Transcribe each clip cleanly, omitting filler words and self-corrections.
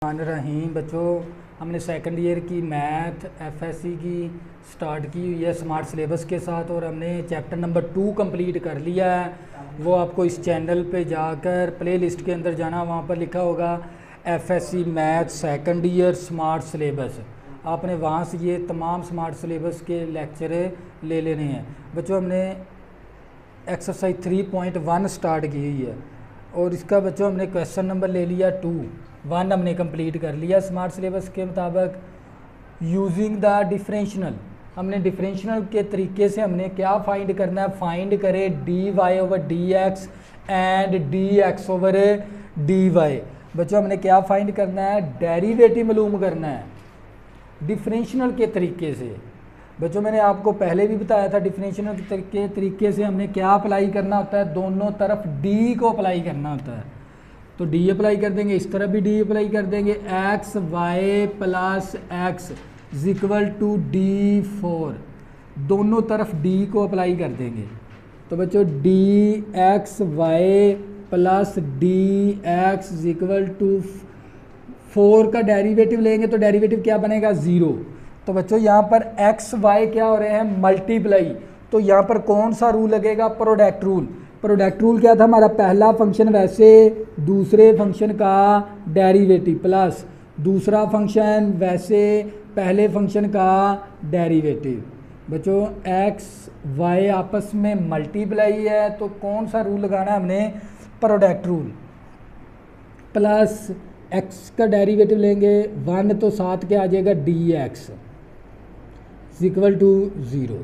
रहीम बच्चों, हमने second year की मैथ एफएससी की स्टार्ट की हुई है स्मार्ट सिलेबस के साथ और हमने चैप्टर नंबर 2 कंप्लीट कर लिया है। वो आपको इस चैनल पे जाकर प्ले लिस्ट के अंदर जाना, वहाँ पर लिखा होगा FSc math second year smart syllabus. आपने वहाँ से ये तमाम स्मार्ट सिलेबस के लेक्चर ले लेने हैं। बच्चों हमने एक्सरसाइज 3.1 स्टार्ट की हुई है और इसका बच्चों हमने क्वेश्चन नंबर ले लिया 1 हमने कंप्लीट कर लिया स्मार्ट सिलेबस के मुताबिक। यूजिंग द डिफरेंशियल, हमने डिफरेंशियल के तरीके से हमने क्या फाइंड करना है, फाइंड करें d y over d x and d x over d y. बच्चों हमने क्या फाइंड करना है, डेरिवेटिव मालूम करना है डिफरेंशियल के तरीके से। बच्चों मैंने आपको पहले भी बताया था डिफरेंशियल के तरीके से हमने क्या अप्लाई करना होता है, दोनों तरफ डी को अप्लाई करना होता है। तो डी अप्लाई कर देंगे, इस तरफ भी डी अप्लाई कर देंगे, x y plus x is equal to d 4, दोनों तरफ डी को अप्लाई कर देंगे। तो बच्चों d x y plus d x is equal to 4 का डेरिवेटिव लेंगे तो डेरिवेटिव क्या बनेगा, 0। तो बच्चों यहाँ पर एक्स वाई क्या हो रहे हैं, मल्टीप्लाई। तो यहाँ पर कौन सा रूल लगेगा, प्रोडक्ट रूल। प्रोडक्ट रूल क्या था हमारा, पहला फंक्शन वैसे दूसरे फंक्शन का डेरिवेटिव प्लस दूसरा फंक्शन वैसे पहले फंक्शन का डेरिवेटिव। बच्चों एक्स वाई आपस में मल्टीप्लाई है तो कौन सा रूल लगाना है हमने, प्रोडक्ट रूल। प्लस एक्स का डेरिवेटिव लेंगे 1 तो साथ क्या आ जाएगा, d x is equal to 0।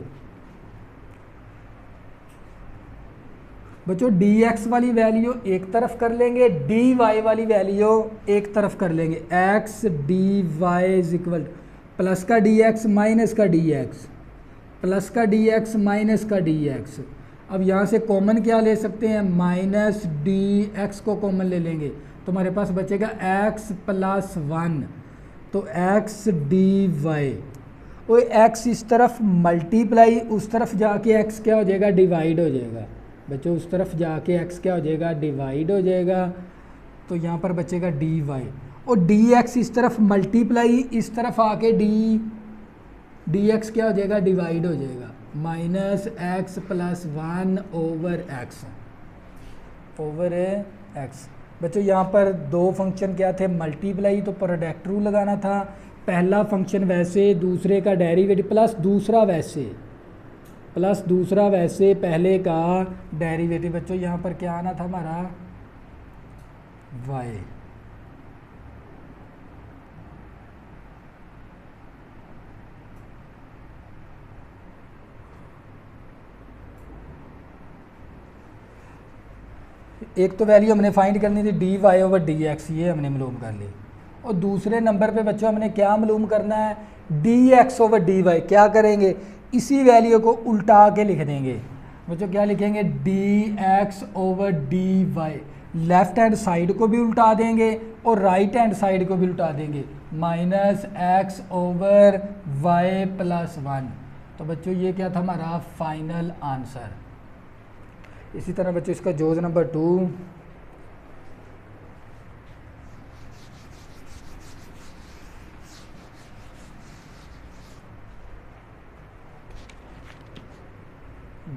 बच्चों डी एक्स वाली वैल्यू एक तरफ कर लेंगे, डी वाई वाली वैल्यू एक तरफ कर लेंगे। X d Y is equal plus का डी एक्स माइनस का डी एक्स, प्लस का डी एक्स माइनस का डी एक्स। अब यहाँ से कॉमन क्या ले सकते हैं, माइनस डी एक्स को कॉमन ले लेंगे तो हमारे पास बचेगा एक्स प्लस 1। तो एक्स डी वाई, वो एक्स इस तरफ मल्टीप्लाई, उस तरफ जाके एक्स क्या हो जाएगा, डिवाइड हो जाएगा। बच्चों उस तरफ जाके x क्या हो जाएगा, डिवाइड हो जाएगा। तो यहाँ पर बचेगा डी वाई और डी एक्स इस तरफ मल्टीप्लाई, इस तरफ आके डी एक्स क्या हो जाएगा, डिवाइड हो जाएगा। Minus x plus 1 over x. बच्चों यहाँ पर दो फंक्शन क्या थे, मल्टीप्लाई, तो प्रोडक्ट रूल लगाना था। पहला फंक्शन वैसे दूसरे का डेरिवेटिव प्लस दूसरा वैसे पहले का डेरिवेटिव। बच्चों यहाँ पर क्या आना था हमारा, y। एक तो वैल्यू हमने फाइंड करनी थी d y over d x, ये हमने मालूम कर ली। और दूसरे नंबर पे बच्चों हमने क्या मालूम करना है, d x over d y. क्या करेंगे, इसी वैल्यू को उल्टा के लिख देंगे। बच्चों क्या लिखेंगे, d x over d y. Left hand side को भी उल्टा देंगे और राइट हैंड साइड को भी उल्टा देंगे, minus x over y plus 1। तो बच्चों ये क्या था हमारा फाइनल आंसर। इसी तरह बच्चों इसका जोज नंबर 2,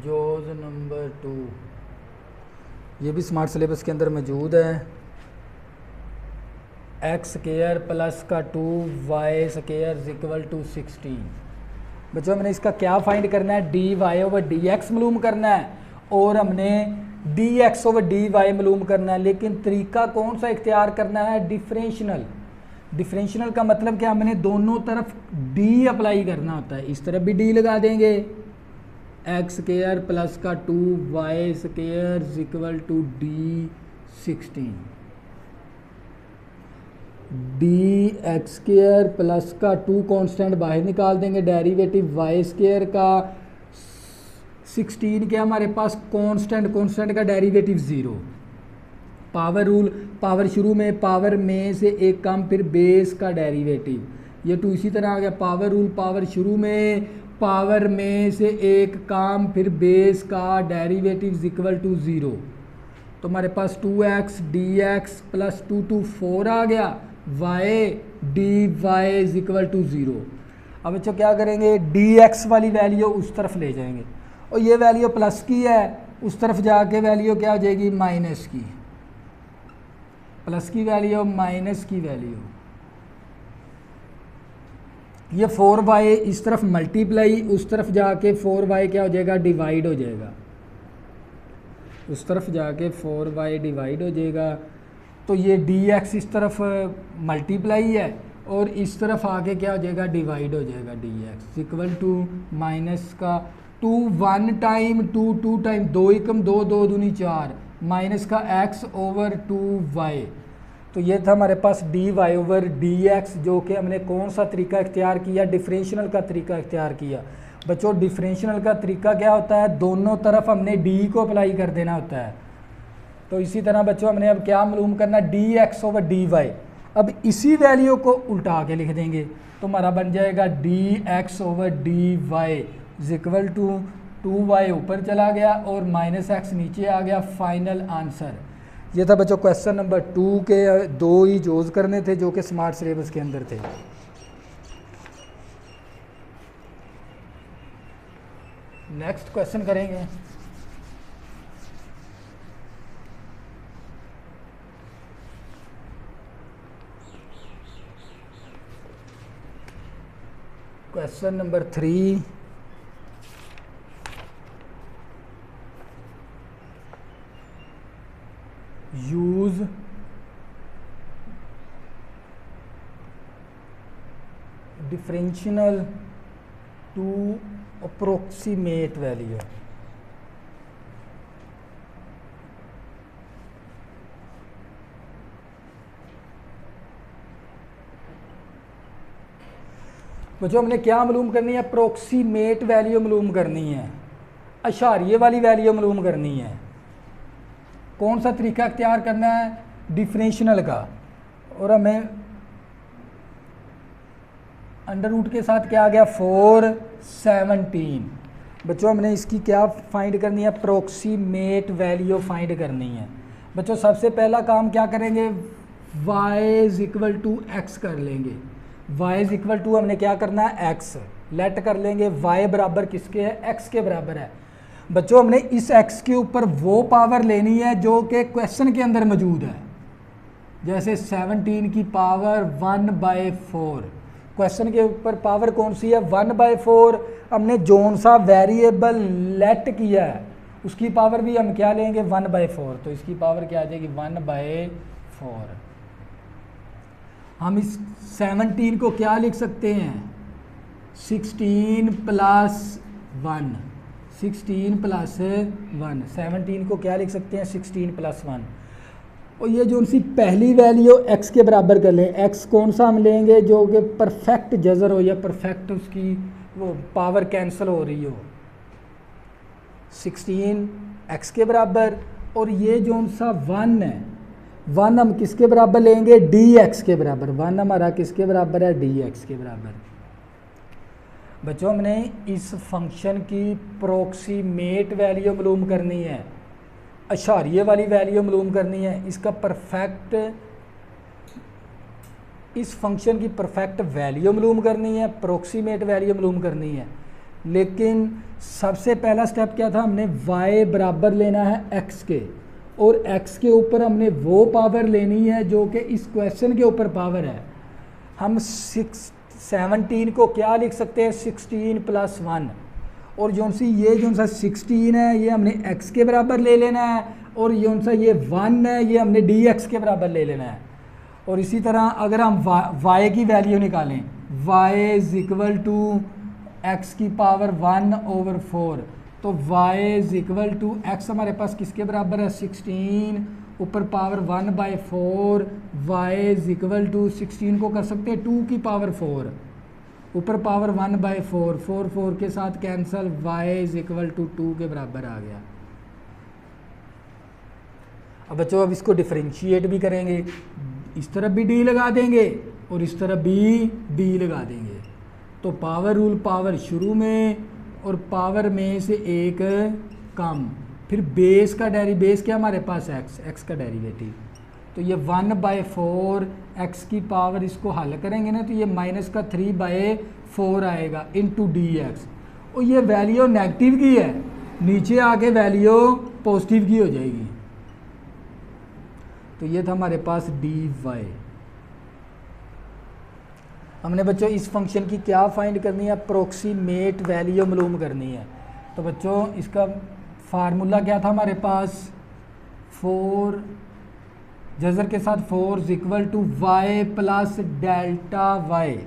जोज नंबर 2 ये भी स्मार्ट सिलेबस के अंदर मौजूद है। एक्स स्क्वायर प्लस का 2y square is equal to 16। बच्चों हमने इसका क्या फाइंड करना है, d y over d x मालूम करना है और हमने d x over d y मालूम करना है। लेकिन तरीका कौन सा इख्तियार करना है, डिफरेंशियल। डिफरेंशियल का मतलब क्या, हमने दोनों तरफ डी अप्लाई करना होता है। इस तरफ भी डी लगा देंगे, एक्स स्क्वायर प्लस का 2y square is equal to d 16। D x square plus का 2 कांस्टेंट बाहर निकाल देंगे, डेरिवेटिव y स्क्वायर का 16 के हमारे पास कांस्टेंट का डेरिवेटिव 0। पावर रूल, पावर शुरू में, पावर में से एक कम, फिर बेस का डेरिवेटिव, ये 2 इसी तरह आ गया। पावर रूल, पावर शुरू में, पावर में से एक काम, फिर बेस का डेरिवेटिव इक्वल टू 0। तो हमारे पास 2x dx प्लस 2 4 आ गया। Y d Y is equal to 0। अब बच्चों क्या करेंगे, डी एक्स वाली वैल्यू उस तरफ ले जाएंगे और ये वैल्यू प्लस की है, उस तरफ जाके वैल्यू क्या हो जाएगी, माइनस की। प्लस की वैल्यू माइनस की वैल्यू, ये 4y इस तरफ मल्टीप्लाई, उस तरफ जाके 4y क्या हो जाएगा, डिवाइड हो जाएगा। उस तरफ जाके 4y डिवाइड हो जाएगा। तो ये dx इस तरफ मल्टीप्लाई है और इस तरफ आके क्या हो जाएगा, डिवाइड हो जाएगा। dx इक्वल टू माइनस का 2 1 टाइम 2 2 टाइम 2 एकम 2 2 दूनी 4 माइनस का x ओवर 2y। तो ये था हमारे पास dy ओवर dx, जो कि हमने कौन सा तरीका इख्तियार किया, डिफरेंशियल का तरीका इख्तियार किया। बच्चों डिफरेंशियल का तरीका क्या होता है, दोनों तरफ हमने d को अप्लाई कर देना होता है। तो इसी तरह बच्चों हमने अब क्या मालूम करना, dx ओवर dy। अब इसी वैल्यू को उल्टा के लिख देंगे तो हमारा बन जाएगा dx over dy is equal to 2y ऊपर चला गया और माइनस x नीचे आ गया। फाइनल आंसर ये था बच्चों क्वेश्चन नंबर 2 के 2 ही जोज करने थे जो कि स्मार्ट सिलेबस के अंदर थे। नेक्स्ट क्वेश्चन करेंगे। Question number 3, use differential to approximate value. बच्चों हमने क्या मालूम करनी है, अप्रोक्सीमेट वैल्यू मालूम करनी है, अशारिये वाली वैल्यू मालूम करनी है। कौन सा तरीका अख्तियार करना है, डिफरेंशियल का। और हमें अंडर रूट के साथ क्या आ गया, 417। बच्चों हमने इसकी क्या फाइंड करनी है, अप्रोक्सीमेट वैल्यू फाइंड करनी है। बच्चों सबसे पहला काम क्या करेंगे, y is equal to x कर लेंगे। y इज इक्वल टू हमने क्या करना है, x लेट कर लेंगे। y बराबर किसके है, x के बराबर है। बच्चों हमने इस x के ऊपर वो पावर लेनी है जो कि क्वेश्चन के अंदर मौजूद है। जैसे 17 की पावर 1/4, क्वेश्चन के ऊपर पावर कौन सी है, 1/4। हमने जोन सा वेरिएबल लेट किया है उसकी पावर भी हम क्या लेंगे, 1/4। तो इसकी पावर क्या आ जाएगी, 1/4। हम इस 17 को क्या लिख सकते हैं, 16 + 1, 16 + 1। 17 को क्या लिख सकते हैं, 16 + 1। और ये जो उनकी पहली वैल्यू x के बराबर कर लें, x कौन सा हम लेंगे जो कि परफेक्ट जज़र हो या परफेक्ट उसकी वो पावर कैंसिल हो रही हो। 16 x के बराबर, और ये जो उनसा 1 है, 1 हम किसके बराबर लेंगे, dx के बराबर। 1 हमारा किसके बराबर है, dx के बराबर। बच्चों हमने इस फंक्शन की अप्रोक्सीमेट वैल्यू मालूम करनी है, अशारिये वाली वैल्यू मालूम करनी है। इसका परफेक्ट, इस फंक्शन की परफेक्ट वैल्यू मालूम करनी है, अप्रोक्सीमेट वैल्यू मालूम करनी है। लेकिन सबसे पहला स्टेप क्या था, हमने y बराबर लेना है x के, और x के ऊपर हमने वो पावर लेनी है जो कि इस क्वेश्चन के ऊपर पावर है। हम 17 को क्या लिख सकते हैं, 16 + 1। और जो सी ये जो सा 16 है ये हमने x के बराबर ले लेना है, और जो सा ये 1 है ये हमने dx के बराबर ले लेना है। और इसी तरह अगर हम y की वैल्यू निकालें, y is equal to x की पावर 1/4, तो y is equal to x हमारे पास किसके बराबर है, 16 ऊपर power 1/4। y is equal to 16 को कर सकते हैं 2 की पावर 4 ऊपर पावर 1/4, 4 4 के साथ cancel, y is equal to 2 के बराबर आ गया। अब बच्चों अब इसको डिफरेंशिएट भी करेंगे, इस तरफ भी d लगा देंगे और इस तरफ भी d लगा देंगे। तो पावर रूल, पावर शुरू में और पावर में से एक कम, फिर बेस का बेस क्या हमारे पास x, x का डेरिवेटिव। तो ये 1/4 एक्स की पावर, इसको हल करेंगे ना तो ये -3/4 आएगा इंटू डी एक्स। और ये वैल्यू नेगेटिव की है, नीचे आके वैल्यू पॉजिटिव की हो जाएगी। तो ये था हमारे पास डी वाई। हमने बच्चों इस फंक्शन की क्या फाइंड करनी है, अप्रोक्सीमेट वैल्यू मालूम करनी है। तो बच्चों इसका फार्मूला क्या था हमारे पास, 4 जजर के साथ 4 is equal to y plus delta y,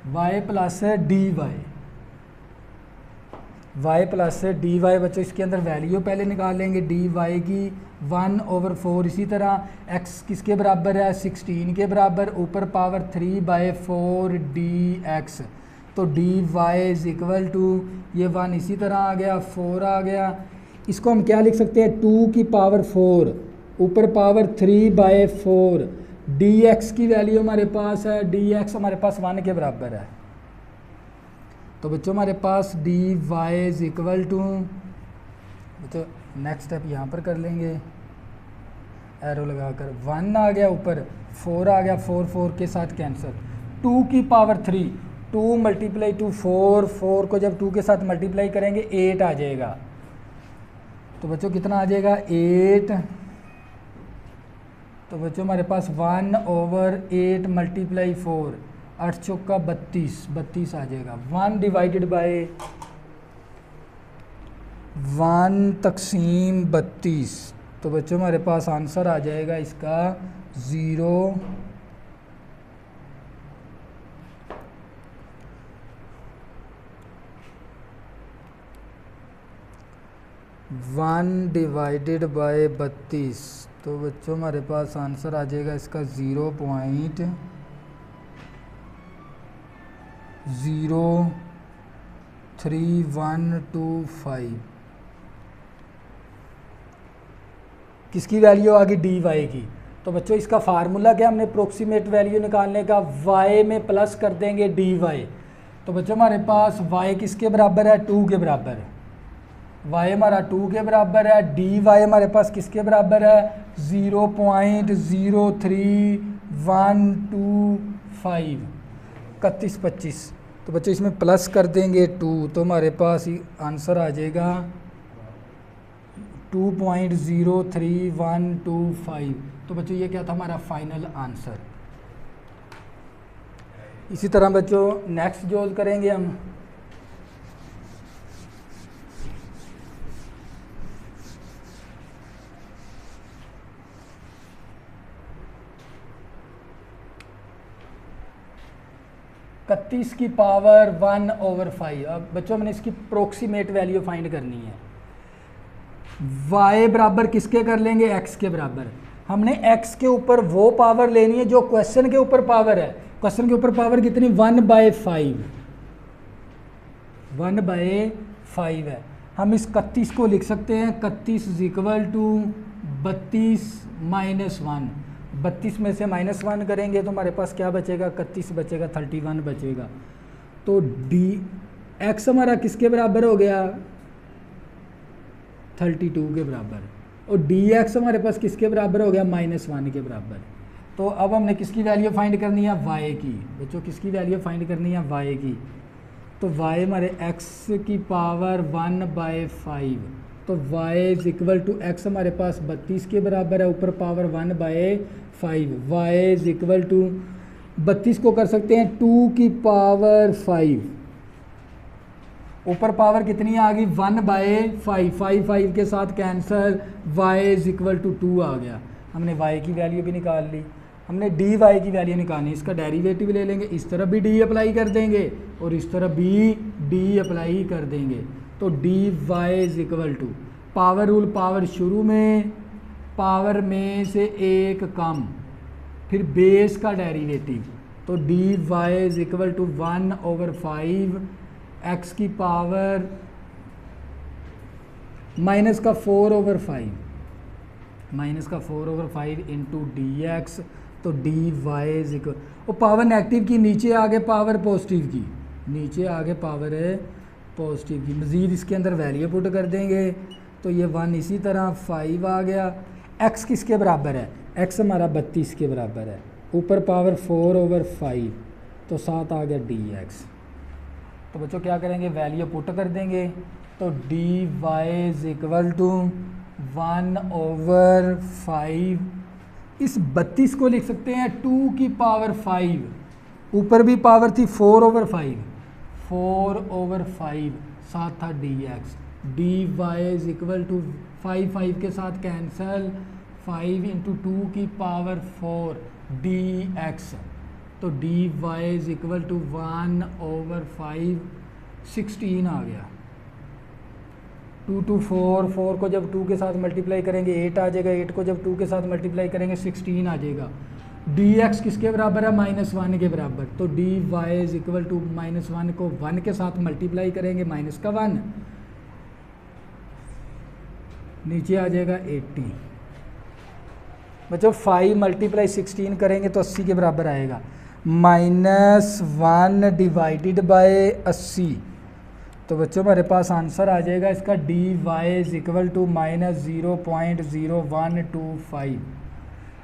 y plus d y, y plus d y. बच्चों इसके अंदर वैल्यू पहले निकाल लेंगे डी वाई की 1/4। इसी तरह x किसके बराबर है, 16 के बराबर, ऊपर पावर 3/4 डी एक्स। तो d Y is equal to ये 1 इसी तरह आ गया, 4 आ गया। इसको हम क्या लिख सकते हैं, 2 की पावर 4 ऊपर पावर 3/4 डी एक्स की वैल्यू हमारे पास है, डी एक्स हमारे पास 1 के बराबर है। तो बच्चों हमारे पास D Y is equal to, बच्चों नेक्स्ट स्टेप यहाँ पर कर लेंगे एरो लगाकर, 1 आ गया ऊपर, 4 आ गया, 4 के साथ कैंसिल, 2 की पावर 3, 2 मल्टीप्लाई टू 4, 4 को जब 2 के साथ मल्टीप्लाई करेंगे 8 आ जाएगा। तो बच्चों कितना आ जाएगा, 8। तो बच्चों हमारे पास 1/8 मल्टीप्लाई 4, 8 चौका 32 आ जाएगा। 1 डिवाइडेड बाय 1/32। तो बच्चों हमारे पास आंसर आ जाएगा इसका 0। 1 डिवाइडेड बाय 32। तो बच्चों हमारे पास आंसर आ जाएगा इसका 0.03125। किसकी वैल्यू आ गई, डी वाई की। तो बच्चों इसका फार्मूला क्या, हमने अप्रोक्सीमेट वैल्यू निकालने का, वाई में प्लस कर देंगे डी वाई। तो बच्चों हमारे पास वाई किसके बराबर है, 2 के बराबर है, वाई हमारा 2 के बराबर है, डी वाई हमारे पास किसके बराबर है, 0.03125, 3125। तो बच्चों इसमें प्लस कर देंगे 2, तो हमारे पास आंसर आ जाएगा 2.03125। तो बच्चों ये क्या था हमारा फाइनल आंसर। इसी तरह बच्चों नेक्स्ट जो करेंगे हम, इकतीस की पावर 1/5। अब बच्चों हमने इसकी अप्रोक्सीमेट वैल्यू फाइंड करनी है। y बराबर किसके कर लेंगे, x के बराबर। हमने x के ऊपर वो पावर लेनी है जो क्वेश्चन के ऊपर पावर है। क्वेश्चन के ऊपर पावर कितनी, 1/5, 1/5 है। हम इस 31 को लिख सकते हैं, 31 इज इक्वल टू 32 - 1। 32 में से -1 करेंगे तो हमारे पास क्या बचेगा, 31 बचेगा, 31 बचेगा। तो डी एक्स हमारा किसके बराबर हो गया, 32 के बराबर, और डी एक्स हमारे पास किसके बराबर हो गया, -1 के बराबर। तो अब हमने किसकी वैल्यू फाइंड करनी है, y की। बच्चों किसकी वैल्यू फाइंड करनी है, y की। तो y हमारे x की पावर 1/5। तो y is equal to x हमारे पास 32 के बराबर है, ऊपर power 1/5। y is equal to 32 को कर सकते हैं 2 की पावर 5, ऊपर पावर कितनी आ गई, 1/5, 5 के साथ cancel, y is equal to 2 आ गया। हमने y की वैल्यू भी निकाल ली। हमने डी वाई की वैल्यू निकालनी, इसका डेरिवेटिव ले लेंगे, इस तरफ भी डी अप्लाई कर देंगे और इस तरफ भी डी अप्लाई कर देंगे। तो d Y is equal to, power rule, power शुरू में, पावर में से एक कम, फिर बेस का डेरिवेटिव। तो d Y is equal to 1/5 x की पावर माइनस का 4/5, माइनस का 4/5 इंटू डी एक्स। तो डी वाई इज इक्वल, और पावर नेगेटिव की नीचे आगे पावर पॉजिटिव की, नीचे आगे पावर है पॉजिटिव की, मज़ीद इसके अंदर वैल्यू पुट कर देंगे। तो ये 1 इसी तरह 5 आ गया। x किसके बराबर है, x हमारा 32 के बराबर है, ऊपर पावर 4/5 तो 7 आ गया dx। तो बच्चों क्या करेंगे, वैल्यू पुट कर देंगे, तो dy इज इक्वल टू 1/5, इस 32 को लिख सकते हैं 2 की पावर 5, ऊपर भी पावर थी 4/5, 4/5 साथ था dx। dy is equal to 5 के साथ कैंसल, 5 इंटू 2 की पावर 4 dx, तो dy इज इक्वल टू 1/5 16 आ गया। 2 to 4, 4 को जब 2 के साथ मल्टीप्लाई करेंगे 8 आ जाएगा, 8 को जब 2 के साथ मल्टीप्लाई करेंगे 16 आ जाएगा। dx किसके बराबर है, -1 के बराबर, तो dy इज इक्वल टू -1 को 1 के साथ मल्टीप्लाई करेंगे माइनस का 1, नीचे आ जाएगा 80। बच्चों 5 × 16 करेंगे तो 80 के बराबर आएगा, -1 डिवाइडेड बाय 80, तो बच्चों हमारे पास आंसर आ जाएगा इसका dy इज इक्वल टू -0.0125।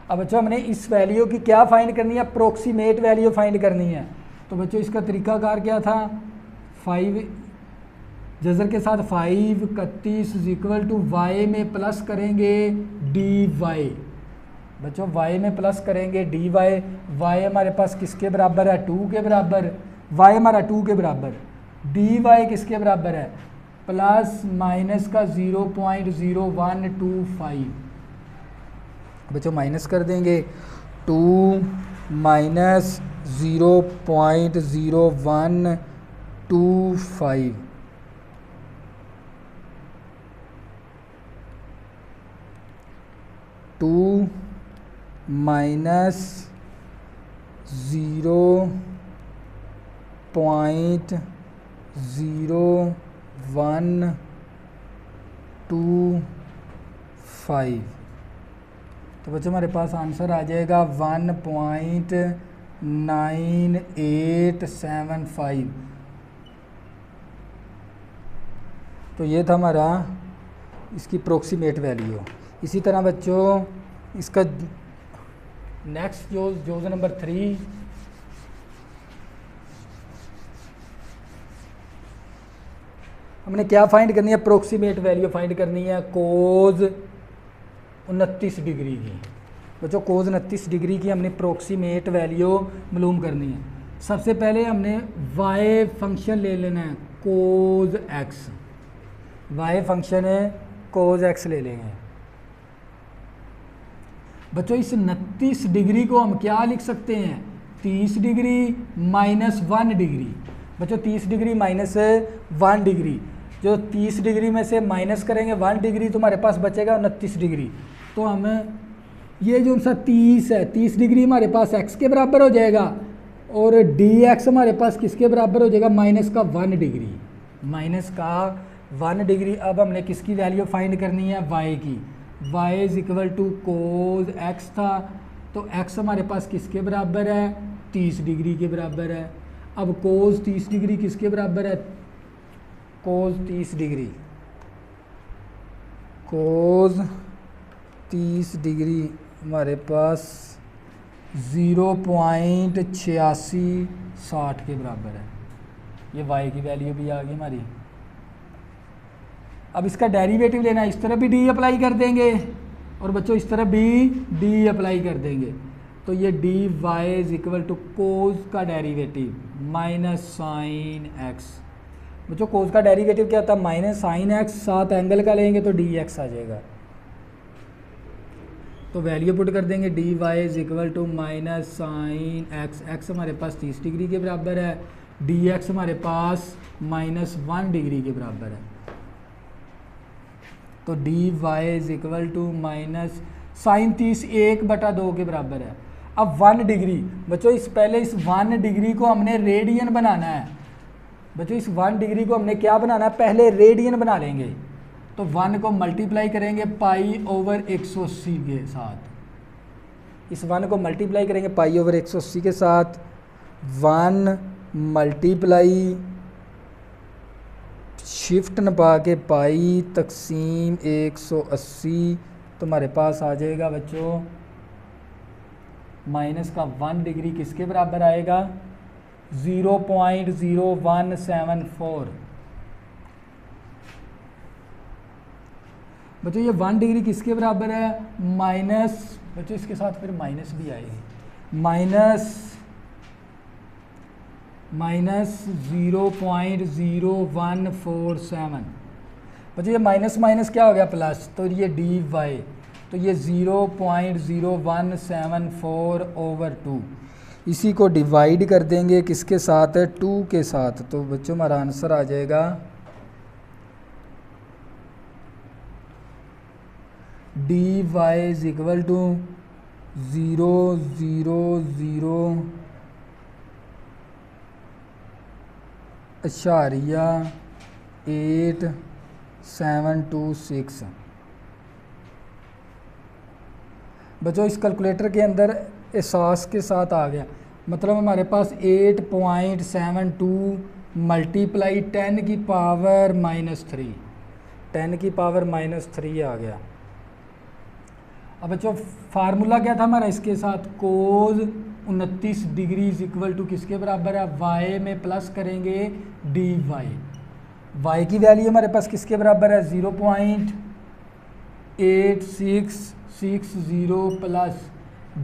अब बच्चों हमने इस वैल्यू की क्या फाइंड करनी है, अप्रोक्सीमेट वैल्यू फाइंड करनी है। तो बच्चों इसका तरीकाकार क्या था, 5 जज़र के साथ 5 31 इज इक्वल टू y में प्लस करेंगे dy, बच्चों y में प्लस करेंगे dy, y हमारे पास किसके बराबर है, 2 के बराबर, y हमारा 2 के बराबर, dy किसके बराबर है, प्लस माइनस का 0.0125, बच्चों माइनस कर देंगे, 2 माइनस 0.0125, टू माइनस 0.0125, तो बच्चों हमारे पास आंसर आ जाएगा 1.9875। तो ये था हमारा इसकी अप्रोक्सीमेट वैल्यू। इसी तरह बच्चों इसका नेक्स्ट जो नंबर 3, हमने क्या फाइंड करनी है, अप्रोक्सीमेट वैल्यू फाइंड करनी है कोज 29 डिग्री की। बच्चों कोज 29 डिग्री की हमने अप्रोक्सीमेट वैल्यू मालूम करनी है। सबसे पहले हमने y फंक्शन ले लेना है कोज x, y फंक्शन है कोज x ले लेंगे। बच्चों इस 29 डिग्री को हम क्या लिख सकते हैं, 30 डिग्री -1 डिग्री। बच्चों 30 डिग्री -1 डिग्री, जो 30 डिग्री में से माइनस करेंगे 1 डिग्री तो हमारे पास बचेगा 29 डिग्री। तो हमें ये जो सा 30 है, 30 डिग्री हमारे पास x के बराबर हो जाएगा, और dx हमारे पास किसके बराबर हो जाएगा, -1 डिग्री, -1 डिग्री। अब हमने किसकी वैल्यू फाइंड करनी है, y की, y is equal to cos x था, तो x हमारे पास किसके बराबर है, 30 डिग्री के बराबर है। अब कोज 30 डिग्री किसके बराबर है, कोज 30 डिग्री, कोज 30 डिग्री हमारे पास 0.8660 के बराबर है। ये y की वैल्यू भी आ गई हमारी। अब इसका डेरिवेटिव लेना है, इस तरफ भी d अप्लाई कर देंगे और बच्चों इस तरफ भी d अप्लाई कर देंगे, तो ये dy इज इक्वल टू कोज का डेरिवेटिव माइनस साइन x। बच्चों कोज का डेरिवेटिव क्या होता है, माइनस साइन x, साथ एंगल का लेंगे तो dx आ जाएगा। तो वैल्यू पुट कर देंगे, dy is equal to minus sine x, x हमारे पास 30 डिग्री के बराबर है, dx हमारे पास -1 डिग्री के बराबर है। तो dy is equal to minus sine 30 1/2 के बराबर है। अब 1 डिग्री, बच्चों इस 1 डिग्री को हमने रेडियन बनाना है। बच्चों इस 1 डिग्री को हमने क्या बनाना है, पहले रेडियन बना लेंगे। तो 1 को मल्टीप्लाई करेंगे π/180 के साथ, इस 1 को मल्टीप्लाई करेंगे π/180 के साथ, 1 मल्टीप्लाई शिफ्ट नपा के पाई तकसीम 180 तो हमारे पास आ जाएगा बच्चों माइनस का 1 डिग्री किसके बराबर आएगा 0.0174। बच्चों ये 1 डिग्री किसके बराबर है माइनस, बच्चों इसके साथ फिर माइनस भी आएगी, माइनस 0.0147। बच्चों ये माइनस माइनस क्या हो गया प्लस, तो ये डी वाई, तो ये 0.0174/2। इसी को डिवाइड कर देंगे किसके साथ है 2 के साथ, तो बच्चों हमारा आंसर आ जाएगा d Y is equal to 0.0082726। बच्चों इस कैलकुलेटर के अंदर एहसास के साथ आ गया, मतलब हमारे पास 8.72 मल्टीप्लाई 10 की पावर -3, 10 की पावर -3 आ गया। अब बच्चों फार्मूला क्या था हमारा इसके साथ, कोज 29 डिग्री इज इक्वल टू किसके बराबर है, वाई में प्लस करेंगे डी वाई, वाई की वैल्यू हमारे पास किसके बराबर है 0.8660 प्लस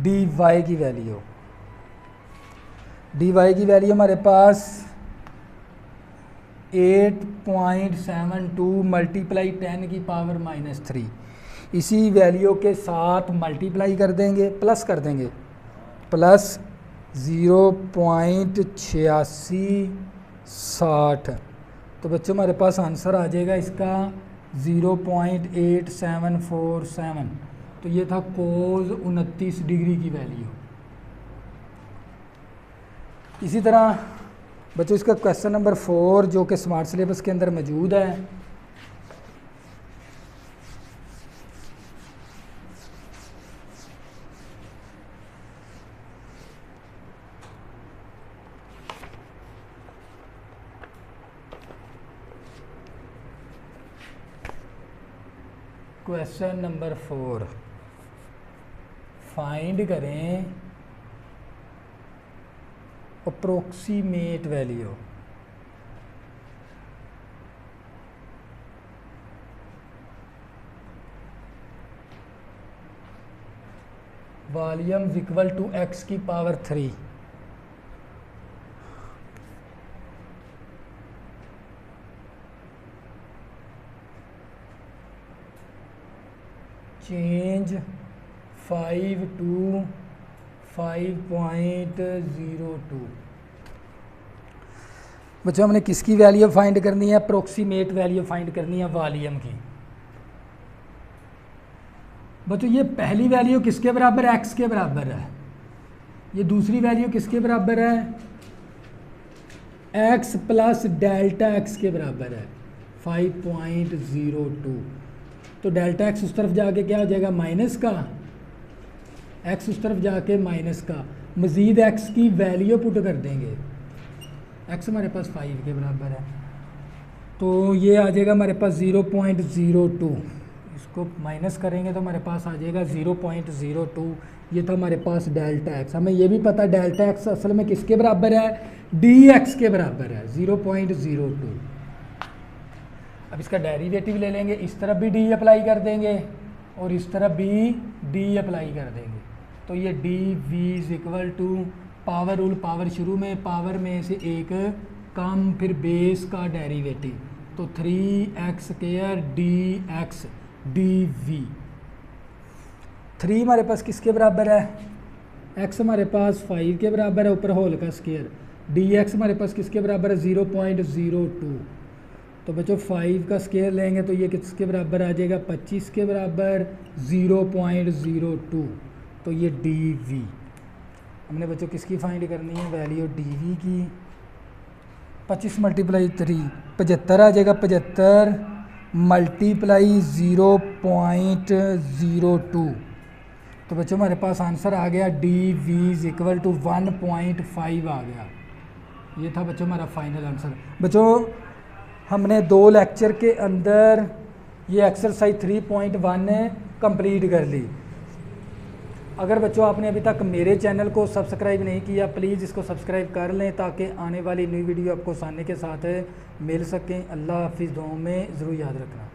डी वाई की वैल्यू, डी वाई की वैल्यू हमारे पास 8.72 मल्टीप्लाई 10 की पावर -3, इसी वैल्यू के साथ मल्टीप्लाई कर देंगे, प्लस कर देंगे, प्लस 0.8660। तो बच्चों हमारे पास आंसर आ जाएगा इसका 0.8747। तो ये था कोज 29 डिग्री की वैल्यू। इसी तरह बच्चों इसका क्वेश्चन नंबर 4 जो कि स्मार्ट सिलेबस के अंदर मौजूद है, क्वेश्चन नंबर 4 फाइंड करें approximate value, volume equal to x की पावर 3। Change 5 to 5.02। बच्चों हमने किसकी वैल्यू फाइंड करनी है, अप्रोक्सीमेट वैल्यू फाइंड करनी है वॉल्यूम की। बच्चों ये पहली वैल्यू किसके बराबर है, x के बराबर है, ये दूसरी वैल्यू किसके बराबर है, x प्लस डेल्टा x के बराबर है 5.02। तो डेल्टा x उस तरफ जाके क्या हो जाएगा माइनस का, x उस तरफ जाके माइनस का, मज़ीद x की वैल्यू पुट कर देंगे, x हमारे पास 5 के बराबर है, तो ये आ जाएगा हमारे पास 0.02, इसको माइनस करेंगे तो हमारे पास आ जाएगा 0.02। ये था हमारे पास डेल्टा x। हमें ये भी पता है डेल्टा x असल में किसके बराबर है, dx के बराबर है 0.02। अब इसका डेरिवेटिव ले लेंगे, इस तरफ भी d अप्लाई कर देंगे और इस तरफ भी d अप्लाई कर देंगे, तो ये dv is equal to power rule, power शुरू में पावर में से एक कम, फिर बेस का डेरिवेटिव, तो 3x स्क्वायर dx dv। 3 हमारे पास किसके बराबर है, x हमारे पास 5 के बराबर है, ऊपर होल का स्क्वायर, dx हमारे पास किसके बराबर है 0.02। तो बच्चों 5 का स्क्वायर लेंगे तो ये किसके बराबर आ जाएगा 25 के बराबर 0.02। तो ये dv, हमने बच्चों किसकी फाइंड करनी है वैल्यू dv की, 25 मल्टीप्लाई 3 75 आ जाएगा, 75 मल्टीप्लाई 0.02। तो बच्चों हमारे पास आंसर आ गया dv इज इक्वल टू 1.5 आ गया। ये था बच्चों हमारा फाइनल आंसर। बच्चों हमने 2 लेक्चर के अंदर ये एक्सरसाइज 3.1 कंप्लीट कर ली। अगर बच्चों आपने अभी तक मेरे चैनल को सब्सक्राइब नहीं किया, प्लीज़ इसको सब्सक्राइब कर लें ताकि आने वाली न्यू वीडियो आपको आसानी के साथ मिल सकें। अल्लाह हाफिज़, दुआओं में ज़रूर याद रखना।